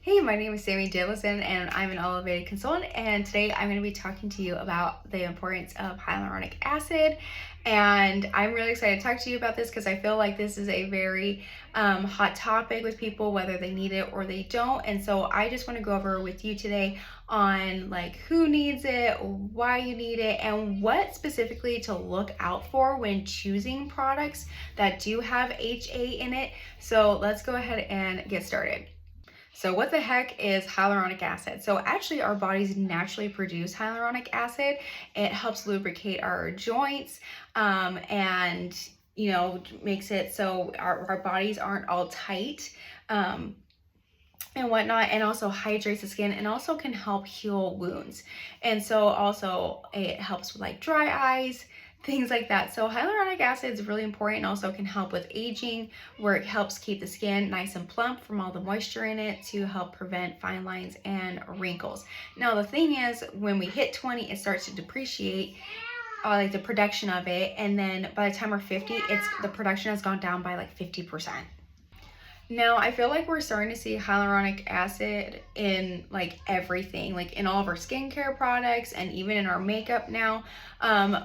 Hey, my name is Sammyd.seintofficial and I'm an elevated consultant, and today I'm going to be talking to you about the importance of hyaluronic acid. And I'm really excited to talk to you about this because I feel like this is a very hot topic with people, whether they need it or they don't. And so I just want to go over with you today on like who needs it, why you need it, and what specifically to look out for when choosing products that do have HA in it. So let's go ahead and get started. So what the heck is hyaluronic acid? So actually our bodies naturally produce hyaluronic acid. It helps lubricate our joints and makes it so our bodies aren't all tight and whatnot, and also hydrates the skin and also can help heal wounds. And so also it helps with like dry eyes, things like that. So hyaluronic acid is really important and also can help with aging, where it helps keep the skin nice and plump from all the moisture in it to help prevent fine lines and wrinkles. Now the thing is, when we hit 20, it starts to depreciate, like the production of it, and then by the time we're 50, the production has gone down by like 50%. Now, I feel like we're starting to see hyaluronic acid in like everything, like in all of our skincare products and even in our makeup now,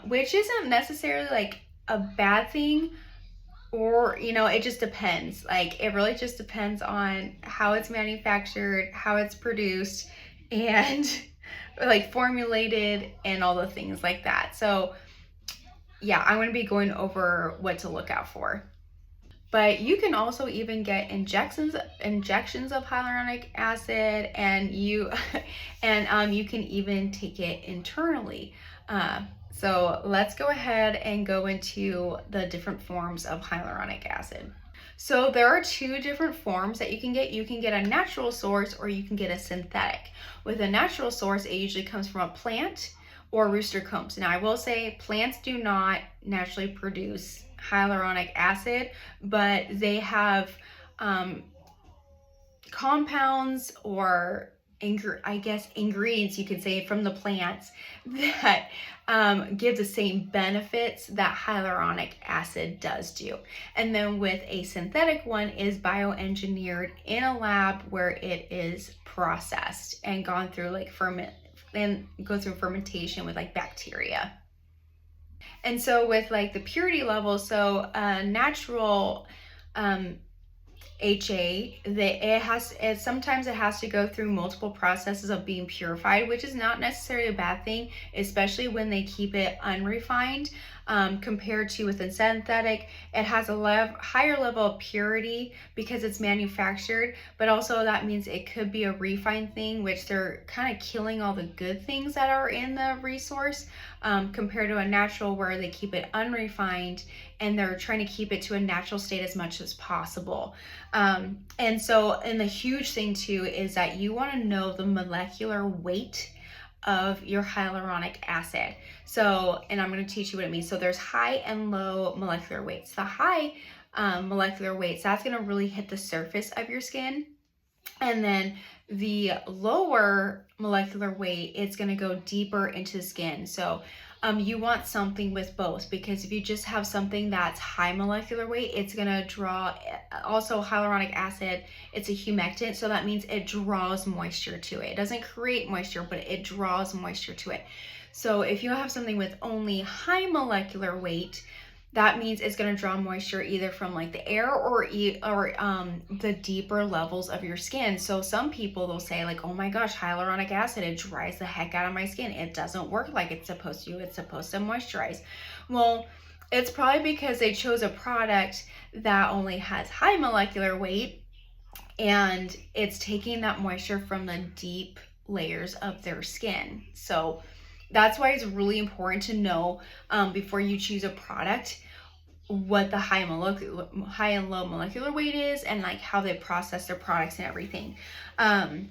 which isn't necessarily like a bad thing, or, it just depends. Like, it really just depends on how it's manufactured, how it's produced, and like formulated and all the things like that. So yeah, I'm going to be going over what to look out for. But you can also even get injections of hyaluronic acid, and you can even take it internally. So let's go ahead and go into the different forms of hyaluronic acid. So there are two different forms that you can get. You can get a natural source or you can get a synthetic. With a natural source, it usually comes from a plant or rooster combs. Now I will say plants do not naturally produce hyaluronic acid, but they have compounds or ingredients, you could say, from the plants that give the same benefits that hyaluronic acid does do. And then with a synthetic one is bioengineered in a lab where it is processed and gone through like fermentation with like bacteria. And so with like the purity level, so natural HA, sometimes it has to go through multiple processes of being purified, which is not necessarily a bad thing, especially when they keep it unrefined. Compared to with a synthetic, it has a higher level of purity because it's manufactured, but also that means it could be a refined thing, which they're kind of killing all the good things that are in the resource, compared to a natural where they keep it unrefined and they're trying to keep it to a natural state as much as possible. And the huge thing too is that you want to know the molecular weight of your hyaluronic acid. So, and I'm going to teach you what it means. So there's high and low molecular weights. The high molecular weights, that's going to really hit the surface of your skin. And then the lower molecular weight, it's going to go deeper into the skin. So you want something with both, because if you just have something that's high molecular weight, it's going to draw, also hyaluronic acid, it's a humectant, so that means it draws moisture to it. It doesn't create moisture, but it draws moisture to it. So if you have something with only high molecular weight, that means it's going to draw moisture either from like the air or the deeper levels of your skin. So some people, they'll say like, oh my gosh, hyaluronic acid, it dries the heck out of my skin. It doesn't work like it's supposed to. It's supposed to moisturize. Well, it's probably because they chose a product that only has high molecular weight and it's taking that moisture from the deep layers of their skin. So that's why it's really important to know before you choose a product what the high and low molecular weight is, and like how they process their products and everything. And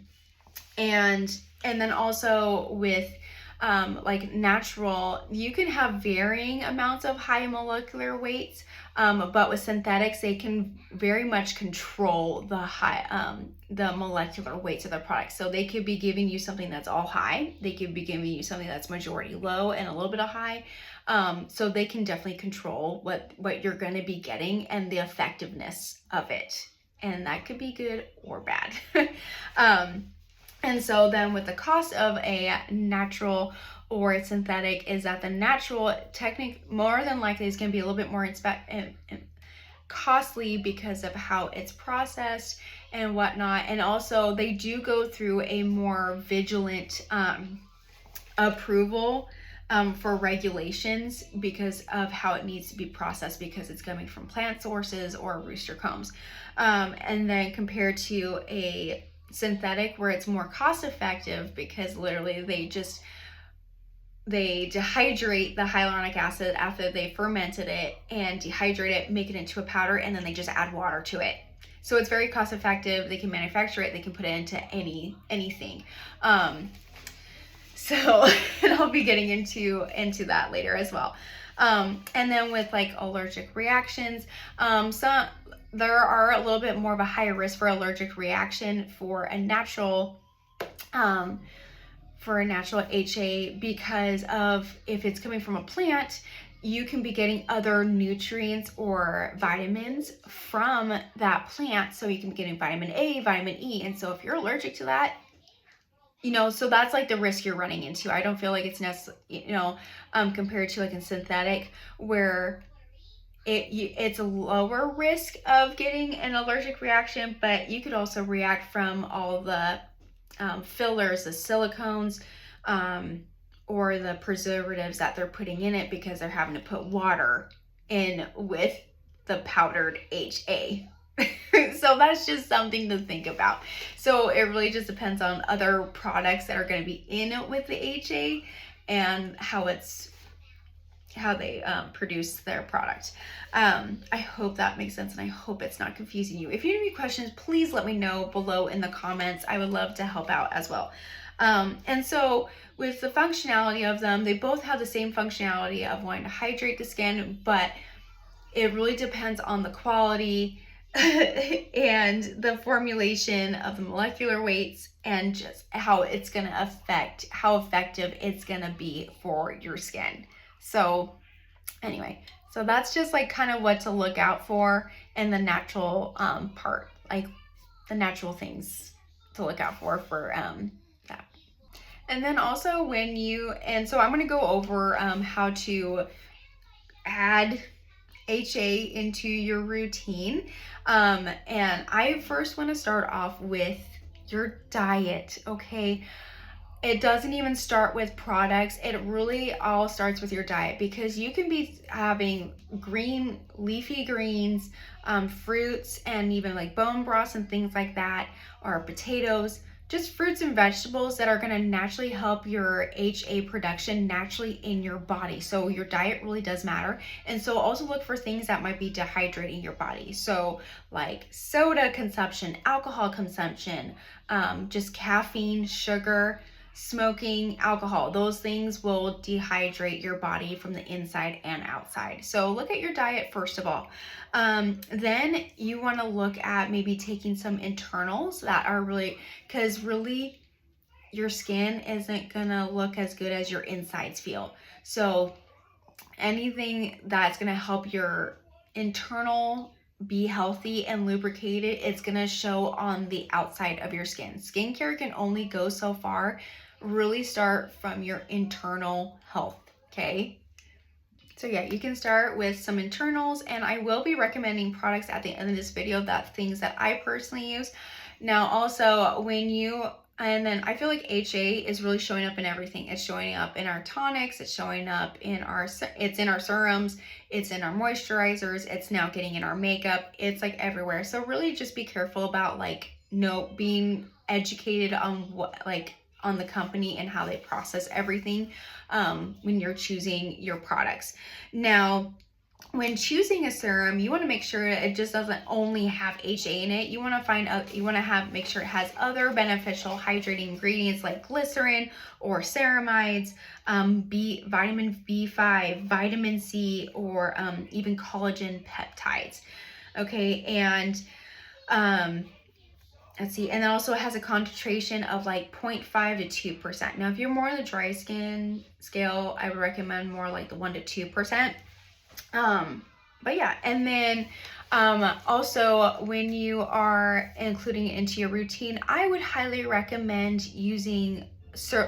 then also with like natural, you can have varying amounts of high molecular weights, but with synthetics, they can very much control the molecular weights of the product. So they could be giving you something that's all high. They could be giving you something that's majority low and a little bit of high. So they can definitely control what you're going to be getting and the effectiveness of it. and that could be good or bad. And so then with the cost of a natural or a synthetic is that the natural technique more than likely is going to be a little bit more costly because of how it's processed and whatnot. And also they do go through a more vigilant approval for regulations because of how it needs to be processed, because it's coming from plant sources or rooster combs. And then compared to a synthetic where it's more cost effective because literally they dehydrate the hyaluronic acid after they fermented it and dehydrate it, make it into a powder, and then they just add water to it. So it's very cost effective. They can manufacture it, they can put it into anything. So and I'll be getting into that later as well. And then with like allergic reactions, there are a little bit more of a higher risk for allergic reaction for a natural HA because of if it's coming from a plant, you can be getting other nutrients or vitamins from that plant. So you can be getting vitamin A, vitamin E. And so if you're allergic to that, so that's like the risk you're running into. I don't feel like it's necessarily, compared to like a synthetic where it's a lower risk of getting an allergic reaction, but you could also react from all the fillers, the silicones, or the preservatives that they're putting in it because they're having to put water in with the powdered HA. So that's just something to think about. So it really just depends on other products that are going to be in with the HA and how they produce their product. I hope that makes sense, and I hope it's not confusing you. If you have any questions, please let me know below in the comments. I would love to help out as well. And so with the functionality of them, they both have the same functionality of wanting to hydrate the skin, but it really depends on the quality and the formulation of the molecular weights and just how it's going to affect how effective it's going to be for your skin. So anyway, so that's just like kind of what to look out for in the natural part, like the natural things to look out for that. And then also so I'm going to go over how to add HA into your routine. And I first want to start off with your diet, okay? It doesn't even start with products. It really all starts with your diet, because you can be having leafy greens, fruits, and even like bone broths and things like that, or potatoes, just fruits and vegetables that are going to naturally help your HA production naturally in your body. So your diet really does matter. And so also look for things that might be dehydrating your body. So like soda consumption, alcohol consumption, just caffeine, sugar, smoking, alcohol. Those things will dehydrate your body from the inside and outside. So look at your diet first of all. Then you want to look at maybe taking some internals that are because really your skin isn't gonna look as good as your insides feel. So anything that's gonna help your internal be healthy and lubricated, it's gonna show on the outside of your skin. Skincare can only go so far. Really start from your internal health, okay? So yeah, you can start with some internals, and I will be recommending products at the end of this video, that's things that I personally use. Now also and then I feel like HA is really showing up in everything. It's showing up in our tonics, it's showing up in our serums, it's in our moisturizers, it's now getting in our makeup, it's like everywhere. So really just be careful about being educated on on the company and how they process everything when you're choosing your products. Now, when choosing a serum, you want to make sure it just doesn't only have HA in it. You want to make sure it has other beneficial hydrating ingredients like glycerin or ceramides, vitamin B5, vitamin C, or even collagen peptides. Okay, and let's see, and it also has a concentration of 0.5 to 2%. Now, if you're more on the dry skin scale, I would recommend more like the 1 to 2%. But yeah, and then Also, when you are including it into your routine, I would highly recommend using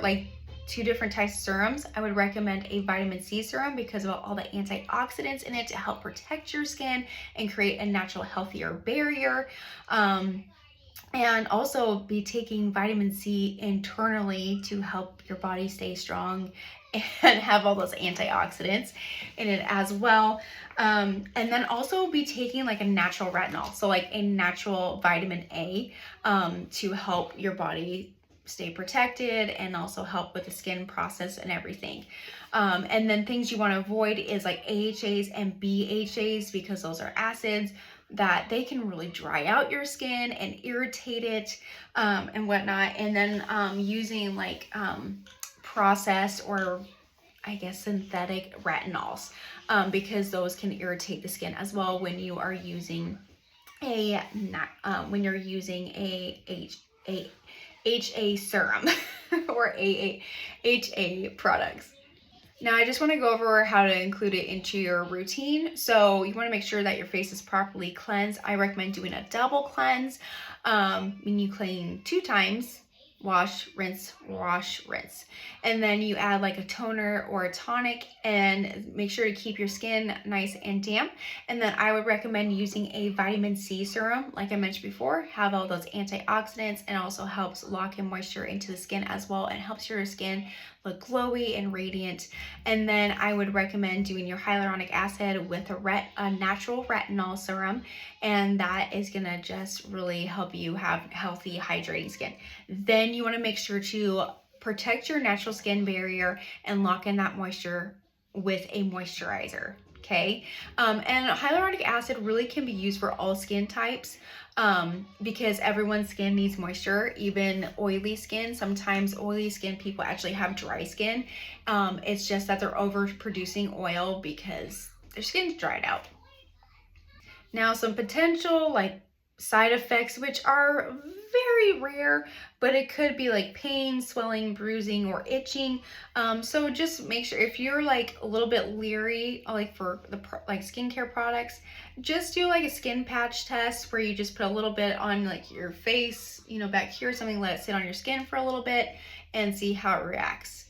like 2 different types of serums. I would recommend a vitamin C serum because of all the antioxidants in it to help protect your skin and create a natural, healthier barrier. And also be taking vitamin C internally to help your body stay strong and have all those antioxidants in it as well. And then also be taking like a natural retinol, so like a natural vitamin A, to help your body stay protected and also help with the skin process and everything. And then things you want to avoid is like AHAs and BHAs because those are acids that they can really dry out your skin and irritate it, and whatnot. And then using like processed or I guess synthetic retinols, because those can irritate the skin as well when you are using a HA serum or HA products. Now I just want to go over how to include it into your routine. So you want to make sure that your face is properly cleansed. I recommend doing a double cleanse. When you clean 2 times, wash, rinse, wash, rinse. And then you add like a toner or a tonic and make sure to keep your skin nice and damp. And then I would recommend using a vitamin C serum, like I mentioned before, have all those antioxidants and also helps lock in moisture into the skin as well and helps your skin look glowy and radiant. And then I would recommend doing your hyaluronic acid with a natural retinol serum, and that is gonna just really help you have healthy, hydrating skin. Then you wanna make sure to protect your natural skin barrier and lock in that moisture with a moisturizer. Okay, and hyaluronic acid really can be used for all skin types, because everyone's skin needs moisture, even oily skin. Sometimes oily skin people actually have dry skin. It's just that they're overproducing oil because their skin's dried out. Now, some potential like side effects, which are very rare, but it could be like pain, swelling, bruising, or itching. So just make sure if you're like a little bit leery, like for the like skincare products, just do like a skin patch test where you just put a little bit on like your face, you know, back here, something, let it sit on your skin for a little bit and see how it reacts.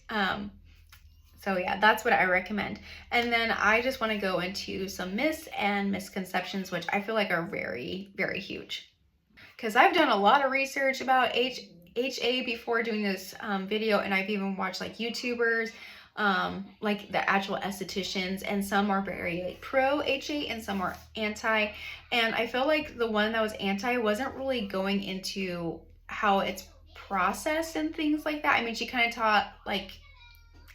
So yeah, that's what I recommend. And then I just want to go into some myths and misconceptions, which I feel like are very, very huge. Because I've done a lot of research about HA before doing this video, and I've even watched like YouTubers, like the actual estheticians, and some are very like pro HA and some are anti. And I feel like the one that was anti wasn't really going into how it's processed and things like that. I mean, she kind of taught like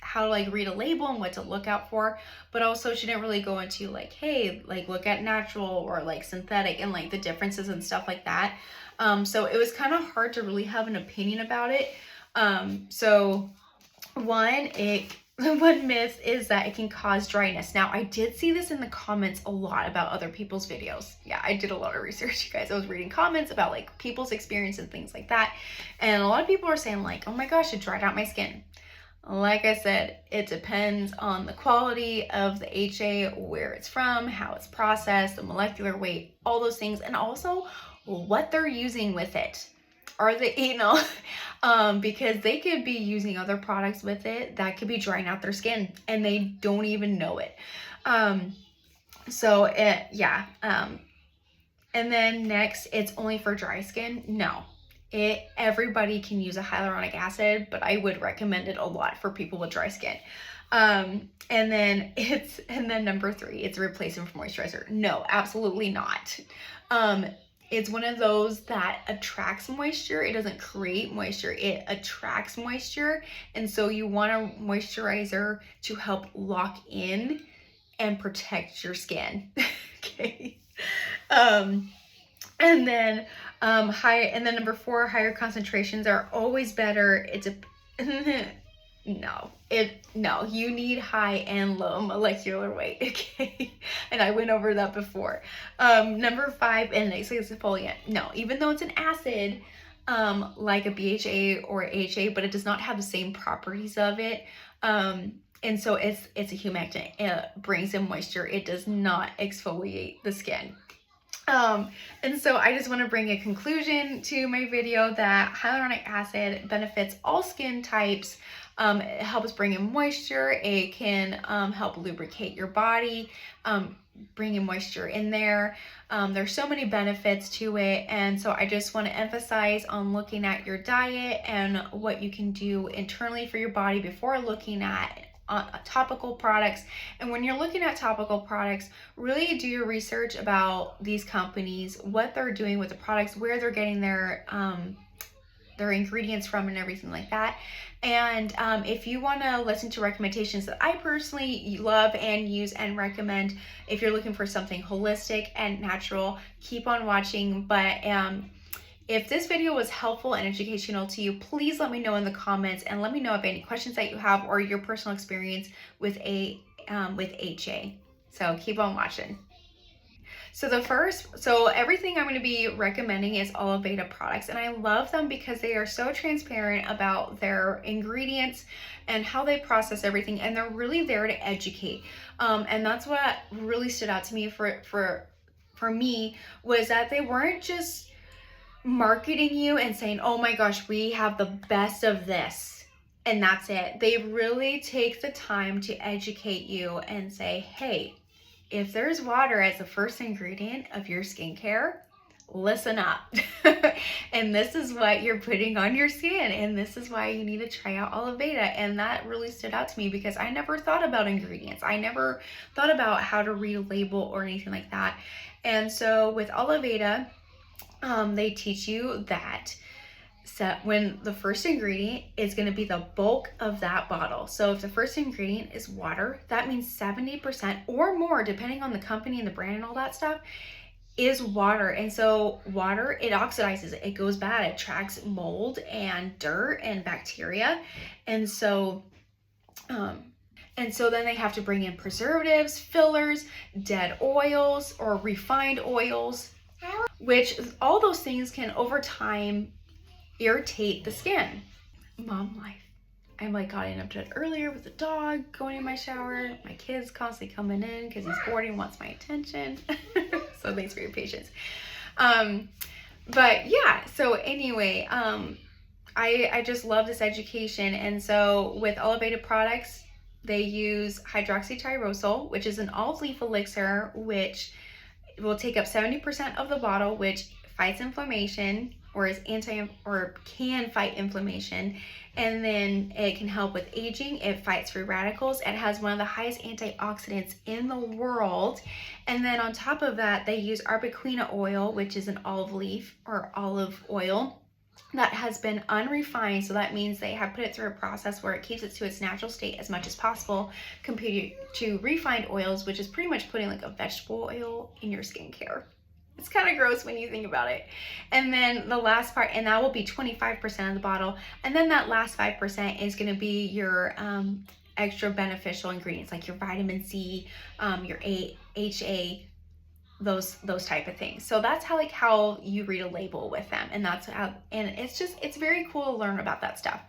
how to like read a label and what to look out for, but also she didn't really go into like, hey, like look at natural or like synthetic and like the differences and stuff like that. So it was kind of hard to really have an opinion about it. So one myth is that it can cause dryness. Now, I did see this in the comments a lot about other people's videos. Yeah, I did a lot of research, you guys. I was reading comments about like people's experience and things like that. And a lot of people are saying like, oh my gosh, it dried out my skin. Like I said, it depends on the quality of the HA, where it's from, how it's processed, the molecular weight, all those things, and also what they're using with it. Are they, you know, because they could be using other products with it that could be drying out their skin and they don't even know it. Yeah. And then next, it's only for dry skin. No. Everybody can use a hyaluronic acid, but I would recommend it a lot for people with dry skin. And then number 3, it's a replacement for moisturizer. No, absolutely not. It's one of those that attracts moisture. It doesn't create moisture, it attracts moisture. And so you want a moisturizer to help lock in and protect your skin. Okay. And then number 4, higher concentrations are always better. No, you need high and low molecular weight. Okay. And I went over that before. Number 5, an exfoliant. No, even though it's an acid, like a BHA or AHA, but it does not have the same properties of it. And so it's a humectant. It brings in moisture. It does not exfoliate the skin. And so I just want to bring a conclusion to my video that hyaluronic acid benefits all skin types. It helps bring in moisture. It can help lubricate your body, bring in moisture in there. There's so many benefits to it. And so I just want to emphasize on looking at your diet and what you can do internally for your body before looking at topical products. And when you're looking at topical products, really do your research about these companies, what they're doing with the products, where they're getting their ingredients from and everything like that. And if you want to listen to recommendations that I personally love and use and recommend, if you're looking for something holistic and natural, keep on watching. But if this video was helpful and educational to you, please let me know in the comments and let me know of any questions that you have or your personal experience with HA. So keep on watching. So everything I'm going to be recommending is Ayurveda products, and I love them because they are so transparent about their ingredients and how they process everything, and they're really there to educate. And that's what really stood out to me for me, was that they weren't just marketing you and saying, oh my gosh, we have the best of this, and that's it. They really take the time to educate you and say, hey, if there's water as the first ingredient of your skincare, listen up. And this is what you're putting on your skin, and this is why you need to try out Ayurveda. And that really stood out to me because I never thought about ingredients. I never thought about how to read a label or anything like that. And so with Ayurveda, they teach you that when the first ingredient is going to be the bulk of that bottle. So if the first ingredient is water, that means 70% or more, depending on the company and the brand and all that stuff, is water. And so water, it oxidizes, it goes bad, it attracts mold and dirt and bacteria. And so then they have to bring in preservatives, fillers, dead oils, or refined oils, which all those things can over time irritate the skin. Mom life. I'm like got interrupted earlier with the dog going in my shower. My kid's constantly coming in because he's bored and wants my attention. So thanks for your patience. But yeah, so anyway, I just love this education. And so with Ayurveda products, they use hydroxytyrosol, which is an olive leaf elixir, which will take up 70% of the bottle, which fights inflammation, or can fight inflammation. And then it can help with aging. It fights free radicals. It has one of the highest antioxidants in the world. And then on top of that, they use arbequina oil, which is an olive leaf or olive oil that has been unrefined. So that means they have put it through a process where it keeps it to its natural state as much as possible, compared to refined oils, which is pretty much putting like a vegetable oil in your skincare. It's kind of gross when you think about it. And then the last part, and that will be 25% of the bottle. And then that last 5% is going to be your extra beneficial ingredients, like your vitamin C, your HA, those type of things. So that's how you read a label with them. And it's very cool to learn about that stuff.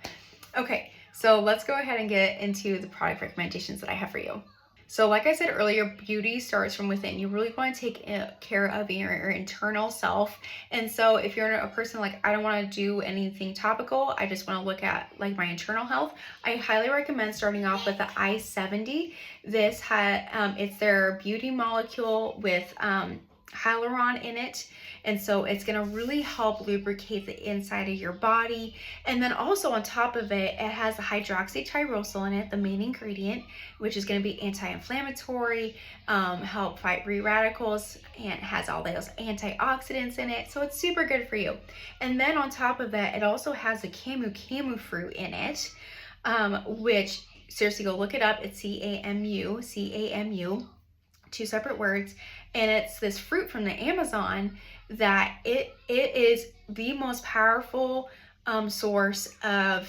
Okay, so let's go ahead and get into the product recommendations that I have for you. So like I said earlier, beauty starts from within. You really want to take care of your internal self. And so if you're a person like, I don't want to do anything topical, I just want to look at like my internal health, I highly recommend starting off with the I-70. This it's their beauty molecule with hyaluron in it. And so it's going to really help lubricate the inside of your body. And then also on top of it, it has the hydroxytyrosol in it, the main ingredient, which is going to be anti-inflammatory, help fight free radicals, and it has all those antioxidants in it. So it's super good for you. And then on top of that, it also has the camu fruit in it, which seriously, go look it up. It's C-A-M-U, two separate words. And it's this fruit from the Amazon that it is the most powerful source of,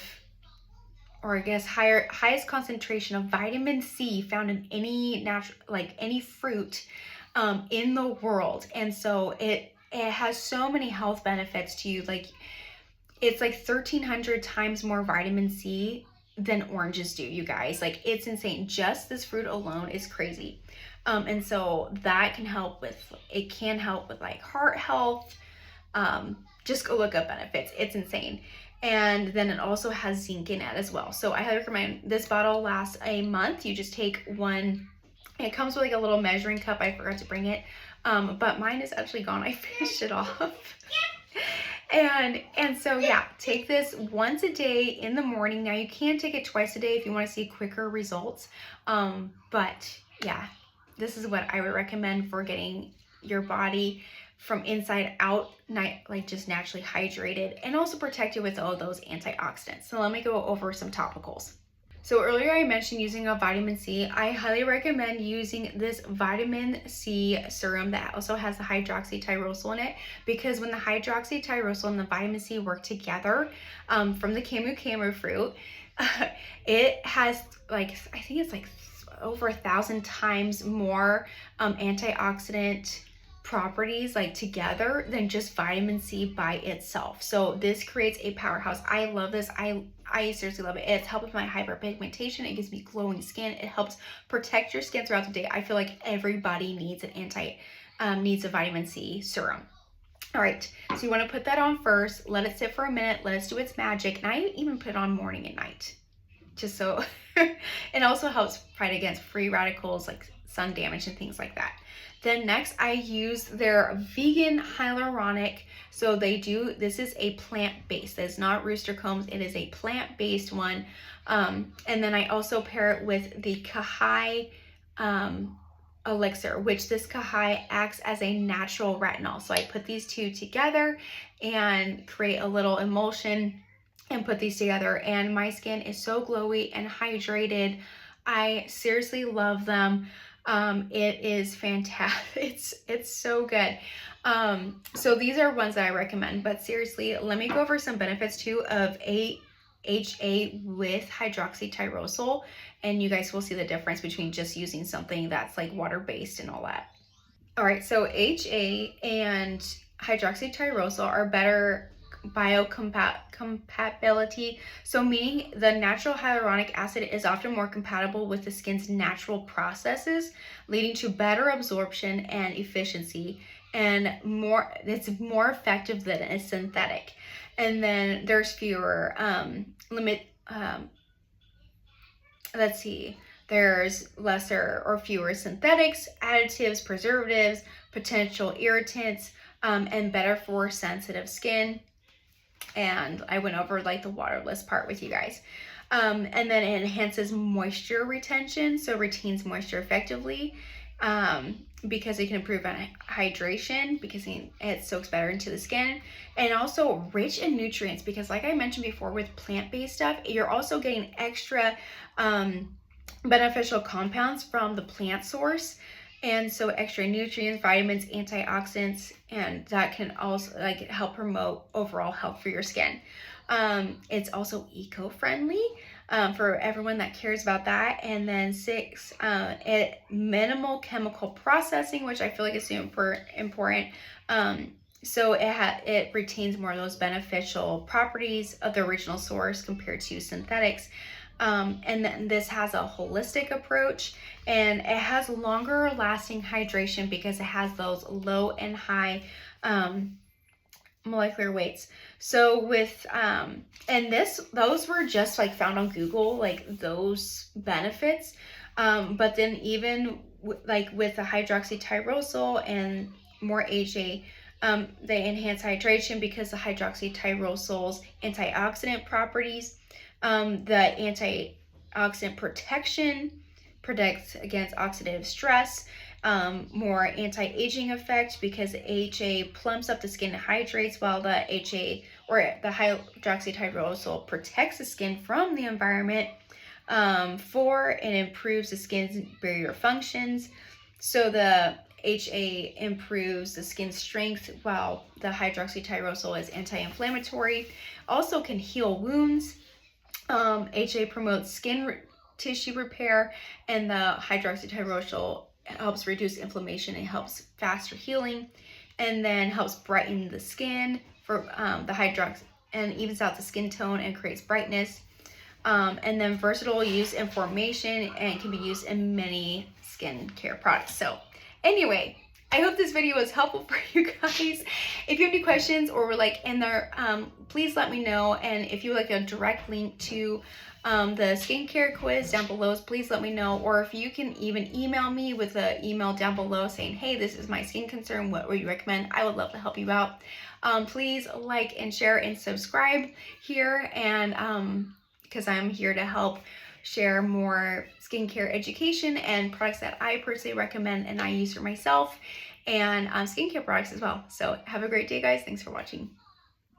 or I guess highest concentration of vitamin C found in any any fruit in the world. And so it has so many health benefits to you. Like it's like 1,300 times more vitamin C than oranges do, you guys. Like it's insane. Just this fruit alone is crazy. And so that can help with, it can help with like heart health. Just go look up benefits. It's insane. And then it also has zinc in it as well. So I highly recommend. This bottle lasts a month. You just take one. It comes with like a little measuring cup. I forgot to bring it. But mine is actually gone. I finished it off. And so yeah, take this once a day in the morning. Now you can take it twice a day if you want to see quicker results. But yeah, this is what I would recommend for getting your body from inside out, like just naturally hydrated, and also protected with all those antioxidants. So let me go over some topicals. So earlier I mentioned using a vitamin C. I highly recommend using this vitamin C serum that also has the hydroxytyrosol in it, because when the hydroxytyrosol and the vitamin C work together from the camu fruit, it has like, I think it's like over 1,000 times more antioxidant properties like together than just vitamin C by itself. So this creates a powerhouse. I love this. I seriously love it. It's helped with my hyperpigmentation. It gives me glowing skin. It helps protect your skin throughout the day. I feel like everybody needs needs a vitamin C serum. All right, so you want to put that on first, let it sit for a minute, let it do its magic, and I even put it on morning and night, just so it also helps fight against free radicals like sun damage and things like that. Then next I use their vegan hyaluronic. So this is a plant-based, it's not rooster combs, it is a plant-based one. And then I also pair it with the Kahai elixir, which this Kahai acts as a natural retinol. So I put these two together and create a little emulsion and put these together, and my skin is so glowy and hydrated. I seriously love them. It is fantastic. It's so good. So these are ones that I recommend, but seriously, let me go over some benefits too of AHA with hydroxytyrosol, and you guys will see the difference between just using something that's like water-based and all that. All right, so HA and hydroxytyrosol are better biocompatibility, so meaning the natural hyaluronic acid is often more compatible with the skin's natural processes, leading to better absorption and efficiency, and it's more effective than a synthetic. And then there's fewer there's lesser or fewer synthetics, additives, preservatives, potential irritants, and better for sensitive skin. And I went over like the waterless part with you guys. And then it enhances moisture retention, so retains moisture effectively, because it can improve hydration, because it soaks better into the skin, and also rich in nutrients, because like I mentioned before, with plant-based stuff, you're also getting extra beneficial compounds from the plant source. And so extra nutrients, vitamins, antioxidants, and that can also like help promote overall health for your skin. It's also eco-friendly for everyone that cares about that. And then 6, minimal chemical processing, which I feel like is super important. So it retains more of those beneficial properties of the original source compared to synthetics. And then this has a holistic approach, and it has longer lasting hydration because it has those low and high molecular weights. So with and those were just like found on Google, like those benefits, but then even like with the hydroxytyrosol and more HA, they enhance hydration because the hydroxytyrosol's antioxidant properties, the antioxidant protection protects against oxidative stress, more anti-aging effect because AHA plumps up the skin and hydrates, while the HA or the hydroxytyrosol protects the skin from the environment. 4, it improves the skin's barrier functions. So the HA improves the skin strength, while the hydroxytyrosol is anti-inflammatory. Also can heal wounds. HA promotes skin tissue repair, and the hydroxytyrosol helps reduce inflammation and helps faster healing, and then helps brighten the skin for the hydrox, and evens out the skin tone and creates brightness. And then versatile use in formation, and can be used in many skincare products. So anyway, I hope this video was helpful for you guys. If you have any questions or were like in there, please let me know. And if you would like a direct link to the skincare quiz down below, please let me know. Or if you can even email me with an email down below saying, hey, this is my skin concern, what would you recommend? I would love to help you out. Please like and share and subscribe here, and because I'm here to help share more skincare education and products that I personally recommend and I use for myself, and skincare products as well. So have a great day, guys. Thanks for watching.